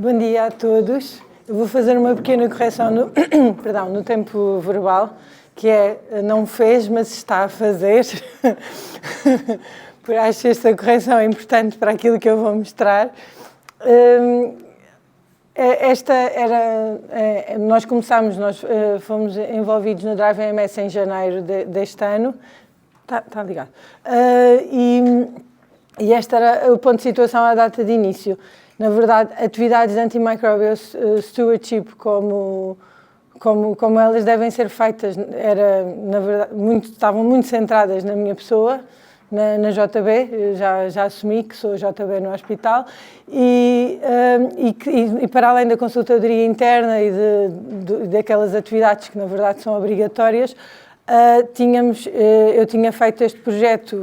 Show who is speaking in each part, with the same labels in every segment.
Speaker 1: Bom dia a todos. Eu vou fazer uma pequena correção no, perdão, no tempo verbal, que é não fez, mas está a fazer. Por acho que esta correção é importante para aquilo que eu vou mostrar. Nós começámos, fomos envolvidos no Drive AMS em janeiro deste ano. Está ligado. E este era o ponto de situação à data de início. Na verdade, atividades de antimicrobial stewardship, como elas devem ser feitas, estavam muito centradas na minha pessoa, na JB, já assumi que sou JB no hospital, e para além da consultadoria interna e daquelas atividades que na verdade são obrigatórias, eu tinha feito este projeto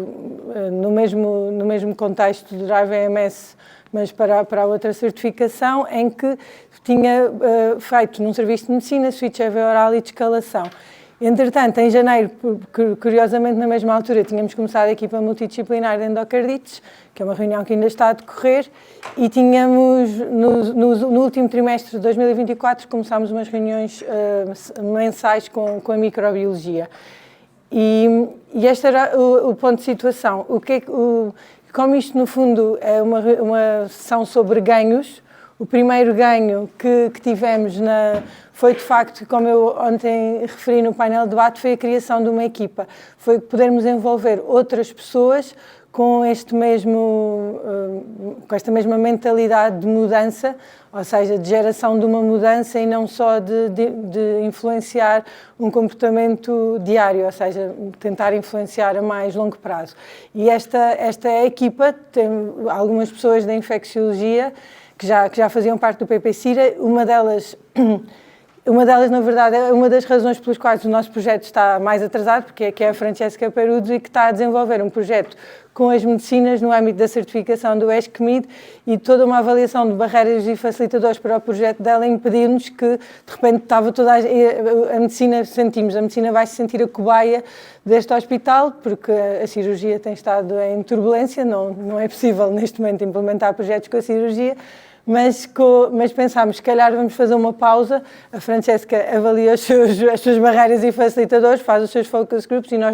Speaker 1: no mesmo contexto do Drive AMS, mas para outra certificação, em que tinha feito num serviço de medicina, switch AV oral e descalação. Entretanto, em janeiro, curiosamente na mesma altura, tínhamos começado a equipa multidisciplinar de endocardites, que é uma reunião que ainda está a decorrer, e tínhamos, no último trimestre de 2024, começámos umas reuniões mensais com a microbiologia. E este era o ponto de situação. Como isto, no fundo, é uma sessão sobre ganhos, o primeiro ganho que tivemos foi, de facto, como eu ontem referi no painel de debate, foi a criação de uma equipa. Foi podermos envolver outras pessoas com esta mesma mentalidade de mudança, ou seja, de geração de uma mudança e não só de influenciar um comportamento diário, ou seja, tentar influenciar a mais longo prazo. E esta equipa tem algumas pessoas da infecciologia que já faziam parte do PP-Cira. Uma delas, na verdade, é uma das razões pelas quais o nosso projeto está mais atrasado, porque é a Francesca Peruzzo, e que está a desenvolver um projeto com as medicinas no âmbito da certificação do ESCMID, e toda uma avaliação de barreiras e facilitadores para o projeto dela impediu-nos que, de repente, estava toda a medicina, a medicina vai se sentir a cobaia deste hospital, porque a cirurgia tem estado em turbulência, não é possível neste momento implementar projetos com a cirurgia, mas pensámos, se calhar vamos fazer uma pausa. A Francesca avalia as suas barreiras e facilitadores, faz os seus focus groups, e nós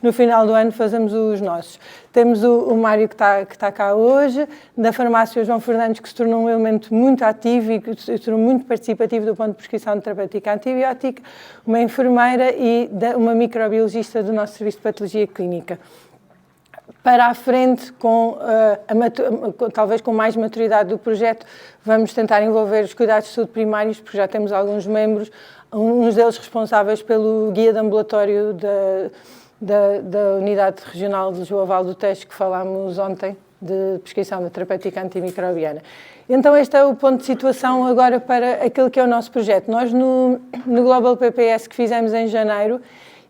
Speaker 1: no final do ano fazemos os nossos. Temos o Mário que está cá hoje, da farmácia o João Fernandes, que se tornou um elemento muito ativo e que se tornou muito participativo do ponto de prescrição de terapêutica antibiótica, uma enfermeira e uma microbiologista do nosso serviço de patologia clínica. Para a frente, talvez com mais maturidade do projeto, vamos tentar envolver os cuidados de saúde primários, porque já temos alguns membros, uns deles responsáveis pelo guia de ambulatório da Unidade Regional de Lisboa Vale do Tejo, que falámos ontem, de prescrição da terapêutica antimicrobiana. Então este é o ponto de situação agora para aquilo que é o nosso projeto. Nós no Global PPS que fizemos em janeiro,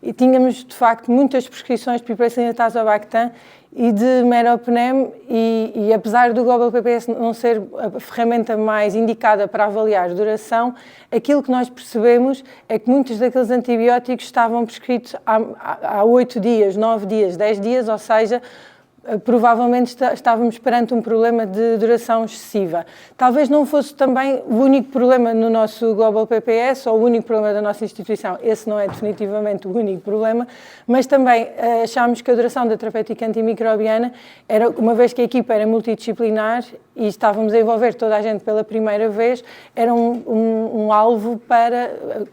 Speaker 1: e tínhamos, de facto, muitas prescrições de piperacilina tazobactam e de meropenem, e apesar do Global PPS não ser a ferramenta mais indicada para avaliar duração, aquilo que nós percebemos é que muitos daqueles antibióticos estavam prescritos há 8 dias, 9 dias, 10 dias, ou seja, provavelmente estávamos perante um problema de duração excessiva. Talvez não fosse também o único problema no nosso Global PPS ou o único problema da nossa instituição. Esse não é definitivamente o único problema, mas também achámos que a duração da terapêutica antimicrobiana, uma vez que a equipa era multidisciplinar e estávamos a envolver toda a gente pela primeira vez, era um alvo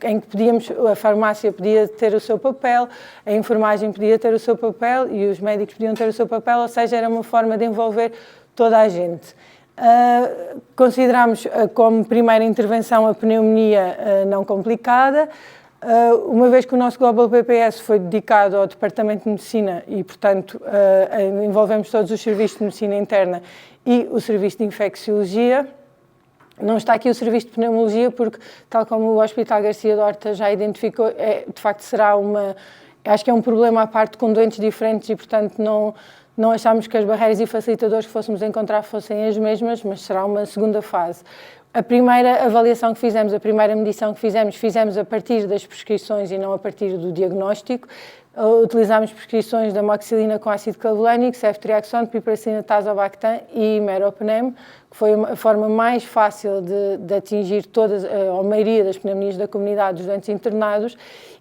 Speaker 1: em que a farmácia podia ter o seu papel, a enfermagem podia ter o seu papel e os médicos podiam ter o seu papel, ou seja, era uma forma de envolver toda a gente. Consideramos como primeira intervenção a pneumonia não complicada, uma vez que o nosso Global PPS foi dedicado ao Departamento de Medicina e, portanto, envolvemos todos os serviços de medicina interna e o serviço de infecciologia. Não está aqui o serviço de pneumologia porque, tal como o Hospital Garcia de Horta já identificou, de facto acho que é um problema à parte com doentes diferentes e, portanto, não achámos que as barreiras e facilitadores que fôssemos encontrar fossem as mesmas, mas será uma segunda fase. A primeira avaliação que fizemos, a primeira medição que fizemos a partir das prescrições e não a partir do diagnóstico. Utilizámos prescrições da amoxicilina com ácido clavulânico, ceftriaxone, piperacilina tazobactam e meropenem que foi a forma mais fácil de atingir a maioria das pneumonias da comunidade dos doentes internados,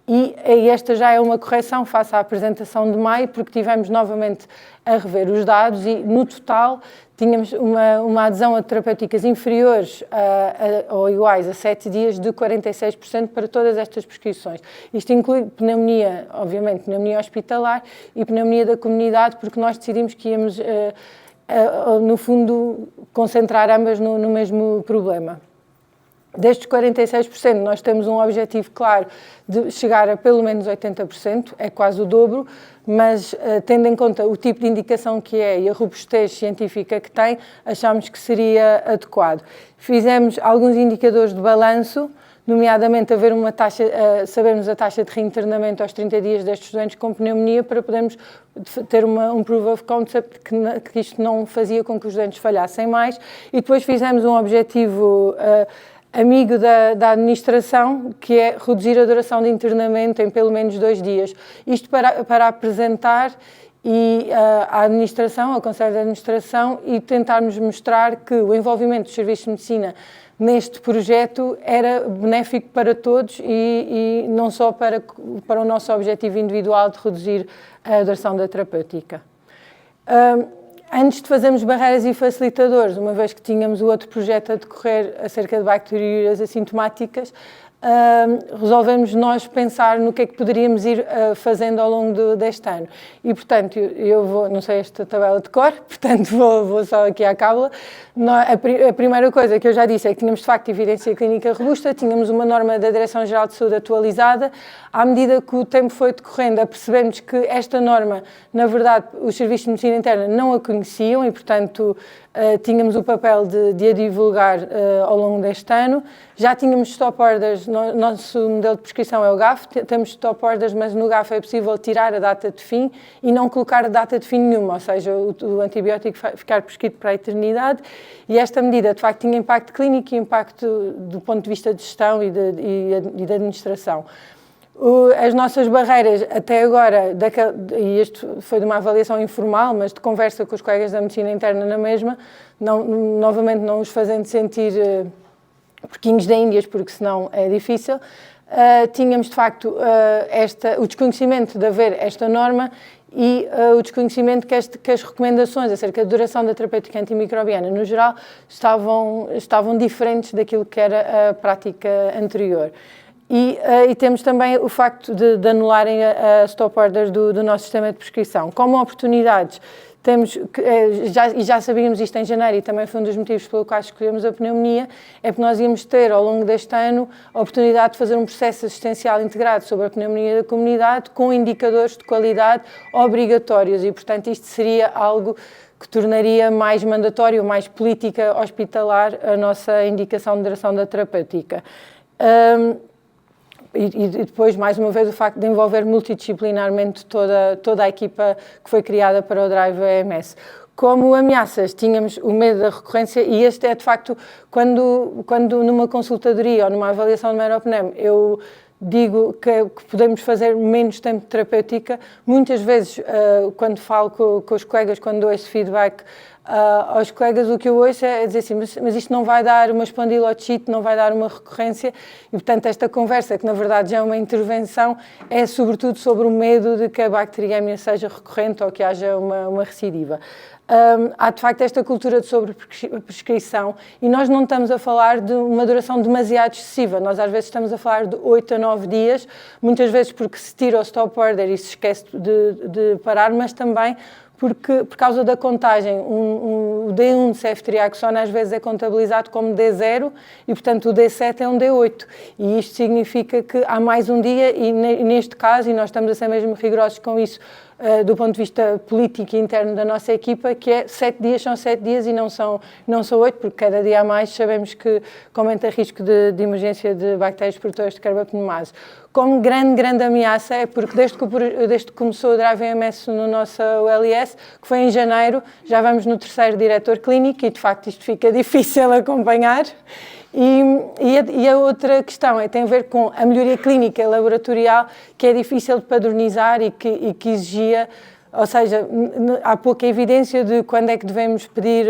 Speaker 1: e esta já é uma correção face à apresentação de maio, porque tivemos novamente a rever os dados e, no total, tínhamos uma adesão a terapêuticas inferiores ou iguais a 7 dias de 46% para todas estas prescrições. Isto inclui pneumonia, obviamente, pneumonia hospitalar e pneumonia da comunidade, porque nós decidimos que íamos, no fundo, concentrar ambas no mesmo problema. Destes 46%, nós temos um objetivo claro de chegar a pelo menos 80%, é quase o dobro, mas tendo em conta o tipo de indicação que é e a robustez científica que tem, achámos que seria adequado. Fizemos alguns indicadores de balanço, nomeadamente haver uma taxa, sabermos a taxa de reinternamento aos 30 dias destes doentes com pneumonia, para podermos ter um proof of concept que isto não fazia com que os doentes falhassem mais. E depois fizemos um objetivo amigo da administração, que é reduzir a duração de internamento em pelo menos 2 dias. Isto para apresentar à administração, ao Conselho de Administração, e tentarmos mostrar que o envolvimento dos serviços de medicina neste projeto era benéfico para todos e não só para o nosso objetivo individual de reduzir a duração da terapêutica. Antes de fazermos barreiras e facilitadores, uma vez que tínhamos o outro projeto a decorrer acerca de bacteriúrias assintomáticas, resolvemos nós pensar no que é que poderíamos ir fazendo ao longo deste ano. E, portanto, eu vou, não sei esta tabela de cor, portanto vou só aqui à cábula. A primeira coisa que eu já disse é que tínhamos, de facto, evidência clínica robusta, tínhamos uma norma da Direção-Geral de Saúde atualizada. À medida que o tempo foi decorrendo, apercebemos que esta norma, na verdade, os serviços de medicina interna não a conheciam e, portanto, tínhamos o papel de a divulgar ao longo deste ano. Já tínhamos stop orders, nosso modelo de prescrição é o GAF, temos stop orders, mas no GAF é possível tirar a data de fim e não colocar data de fim nenhuma, ou seja, o antibiótico ficar prescrito para a eternidade. E esta medida, de facto, tinha impacto clínico e impacto do ponto de vista de gestão e de administração. As nossas barreiras até agora, e isto foi de uma avaliação informal, mas de conversa com os colegas da medicina interna na mesma, novamente não os fazendo sentir porquinhos da Índias, porque senão é difícil, tínhamos de facto o desconhecimento de haver esta norma e o desconhecimento que as recomendações acerca da duração da terapêutica antimicrobiana no geral estavam diferentes daquilo que era a prática anterior. E temos também o facto de anularem a stop orders do nosso sistema de prescrição. Como oportunidades, temos, já sabíamos isto em janeiro e também foi um dos motivos pelo qual escolhemos a pneumonia, é que nós íamos ter ao longo deste ano a oportunidade de fazer um processo assistencial integrado sobre a pneumonia da comunidade com indicadores de qualidade obrigatórios e, portanto, isto seria algo que tornaria mais mandatório, mais política hospitalar a nossa indicação de duração da terapêutica. E depois, mais uma vez, o facto de envolver multidisciplinarmente toda a equipa que foi criada para o Drive AMS. Como ameaças, tínhamos o medo da recorrência e este é, de facto, quando numa consultadoria ou numa avaliação de Meropnem eu digo que podemos fazer menos tempo de terapêutica, muitas vezes, quando falo com os colegas, quando dou esse feedback aos colegas, o que eu ouço é dizer assim, mas isto não vai dar uma espondilotite, não vai dar uma recorrência e, portanto, esta conversa, que na verdade já é uma intervenção, é sobretudo sobre o medo de que a bacteriemia seja recorrente ou que haja uma recidiva. Há de facto esta cultura de sobreprescrição e nós não estamos a falar de uma duração demasiado excessiva, nós às vezes estamos a falar de 8 a 9 dias, muitas vezes porque se tira o stop order e se esquece de parar, mas também porque, por causa da contagem, o D1 de ceftriaxona às vezes é contabilizado como D0 e, portanto, o D7 é um D8. E isto significa que há mais um dia e, neste caso, e nós estamos a ser mesmo rigorosos com isso, do ponto de vista político e interno da nossa equipa, que é 7 dias são 7 dias e não são 8, porque cada dia a mais sabemos que aumenta risco de emergência de bactérias produtoras de carbapneumase. Como grande ameaça é porque desde que começou o Drive AMS no nosso OLS, que foi em janeiro, já vamos no 3º diretor clínico e de facto isto fica difícil acompanhar. E a outra questão tem a ver com a melhoria clínica e laboratorial, que é difícil de padronizar e que exigia, ou seja, há pouca evidência de quando é que devemos pedir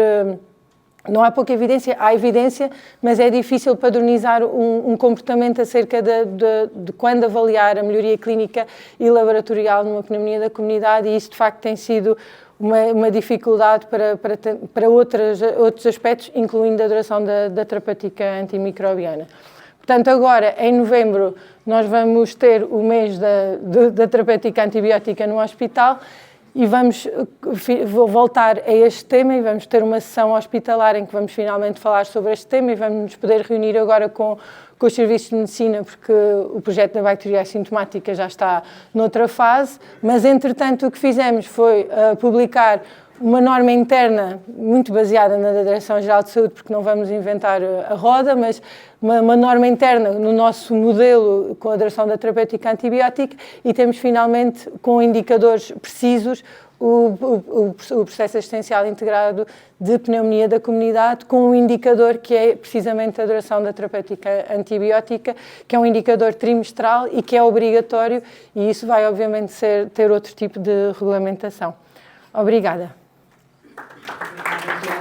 Speaker 1: Não há pouca evidência, há evidência, mas é difícil padronizar um comportamento acerca de quando avaliar a melhoria clínica e laboratorial numa pneumonia da comunidade, e isso de facto tem sido uma dificuldade para outros aspectos, incluindo a duração da terapêutica antimicrobiana. Portanto, agora, em novembro, nós vamos ter o mês da terapêutica antibiótica no hospital, e vamos voltar a este tema e vamos ter uma sessão hospitalar em que vamos finalmente falar sobre este tema e vamos nos poder reunir agora com os serviços de medicina, porque o projeto da bacteria assintomática já está noutra fase, mas entretanto o que fizemos foi publicar uma norma interna muito baseada na Direção-Geral de Saúde, porque não vamos inventar a roda, mas uma norma interna no nosso modelo com a duração da terapêutica antibiótica, e temos finalmente com indicadores precisos o processo assistencial integrado de pneumonia da comunidade, com um indicador que é precisamente a duração da terapêutica antibiótica, que é um indicador trimestral e que é obrigatório, e isso vai obviamente ter outro tipo de regulamentação. Obrigada.
Speaker 2: Obrigada.